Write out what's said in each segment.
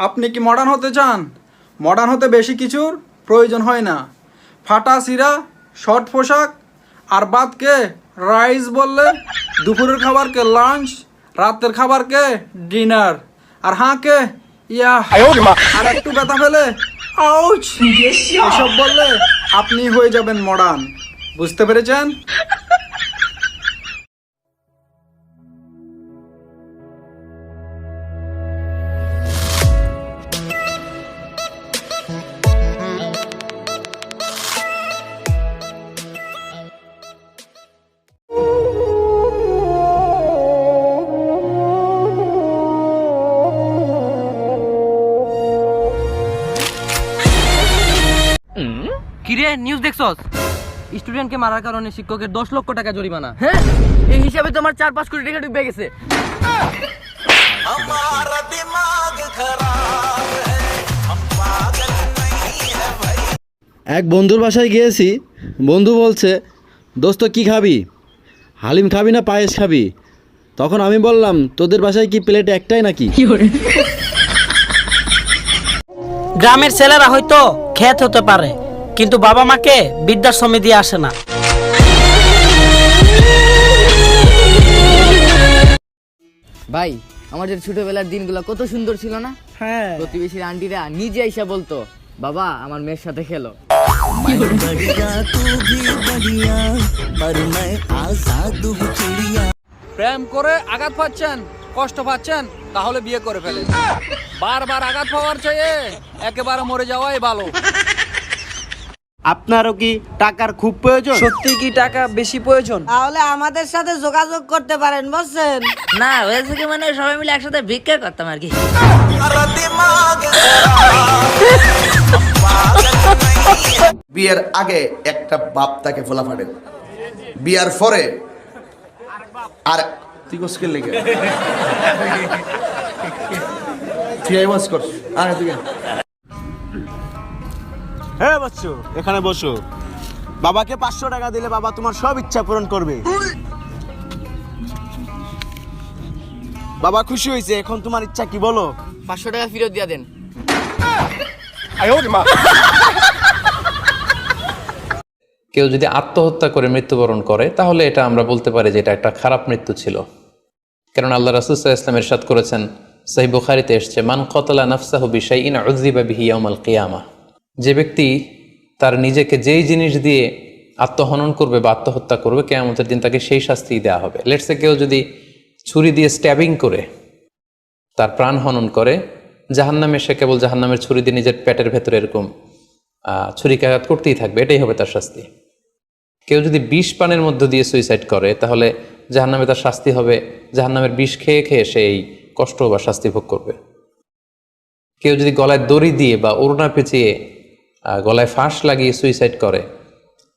আপনি কি মডার্ন হতে চান? মডার্ন হতে বেশি কিছুর প্রয়োজন হয় না। ফাটা সিরা, শর্ট পোশাক, আর বাদকে রাইস বললে দুপুরের খাবারকে লাঞ্চ, রাতের খাবারকে ডিনার, আর হাঁকে ইয়া, আর একটু ব্যথা পেলে আউচ, এসব বললে আপনি হয়ে যাবেন মডার্ন। বুঝতে পেরেছেন? কিরে নিউজ দেখছস? স্টুডেন্টকে মারার কারণে শিক্ষকের 10 লক্ষ টাকা জরিমানা। হ্যাঁ, এই হিসাবে তোমার 4-5 কোটি টাকা ডুবে গেছে। এক বন্ধুর বাসায় গিয়েছি। বন্ধু বলছে, দোস্ত কি খাবি, হালিম খাবি না পায়েস খাবি? তখন আমি বললাম, তোদের বাসায় কি প্লেট একটাই নাকি? গ্রামের ছেলেরা হয়তো খেত হতে পারে, কিন্তু বাবা মাকে বৃদ্ধাশ্রমে দিয়ে আসে না। ভাই, আমাদের ছোটবেলার দিনগুলো কত সুন্দর ছিল না? হ্যাঁ, প্রতিবেশীর আন্টিরা নিজে আইসা বলতো, বাবা আমার মেয়ের সাথে খেলো। প্রেম করে আঘাত পাচ্ছেন, কষ্ট পাচ্ছেন, তাহলে বিয়ে করে ফেলেন। বারবার আঘাত পাওয়ার চেয়ে একেবারে মরে যাওয়াই ভালো। আপনারও কি টাকার খুব প্রয়োজন? সত্যি কি টাকা বেশি প্রয়োজন? তাহলে আমাদের সাথে যোগাযোগ করতে পারেন, বুঝছেন? না হয়েছে কি, মানে সবাই মিলে একসাথে ভিক্ষা করতাম আর কি। বিয়ের আগে একটা বাপ তাকে ফোলা ফাটেন, বিয়ার পরে আর তুই কোসকে লেগে তুই আইওয়াজ কর। আরে তুই হ্যাঁ বাচ্চু, এখানে বসো। বাবাকে 500 টাকা দিলে বাবা তোমার সব ইচ্ছা পূরণ করবে। বাবা খুশি হয়েছে, এখন তোমার ইচ্ছা কি বলো? 500 টাকা ফেরত দিয়া দেন। কেউ যদি আত্মহত্যা করে মৃত্যুবরণ করে, তাহলে এটা আমরা বলতে পারি যে এটা একটা খারাপ মৃত্যু ছিল। কারণ আল্লাহ রাসূল সাল্লাল্লাহু আলাইহি ওয়াসাল্লাম ইরশাদ করেছেন, সহিহ বুখারীতে এসেছে, মান কাতালা নাফসাহু বিশাইইন উযযিবা বিহি ইয়াউমাল কিয়ামাহ। যে ব্যক্তি তার নিজেকে যেই জিনিস দিয়ে আত্মহনন করবে বা আত্মহত্যা করবে, কিয়ামতের দিন তাকে সেই শাস্তি দেওয়া হবে। লেটসে কেউ যদি ছুরি দিয়ে স্ট্যাবিং করে তার প্রাণ হনন করে, জাহান্নামে সে কেবল জাহান্নামের ছুরি দিয়ে নিজের পেটের ভেতরে এরকম ছুরিকাঘাত করতেই থাকবে, এটাই হবে তার শাস্তি। কেউ যদি বিষ পানের মধ্য দিয়ে সুইসাইড করে, তাহলে জাহান্নামে তার শাস্তি হবে জাহান্নামের বিষ খেয়ে খেয়ে সেই কষ্ট বা শাস্তি ভোগ করবে। কেউ যদি গলায় দড়ি দিয়ে বা ওড়না পেঁচিয়ে গলায় ফাঁস লাগিয়ে সুইসাইড করে,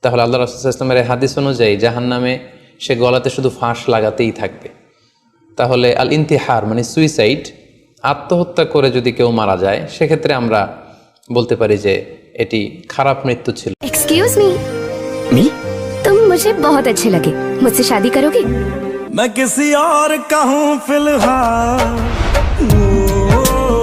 তাহলে আল্লাহ রাসূল সাল্লাল্লাহু আলাইহি ওয়াসাল্লামের হাদিস অনুযায়ী জাহান্নামে সে গলাতে শুধু ফাঁস লাগাতেই থাকবে। তাহলে আল ইন্তিহার মানে সুইসাইড, আত্মহত্যা করে যদি কেউ মারা যায়, সেক্ষেত্রে আমরা বলতে পারি যে এটি খারাপ মৃত্যু ছিল। एक्सक्यूज मी तुम मुझे बहुत अच्छे लगे, मुझसे शादी करोगे? मैं किसी और का हूं फिलहाल।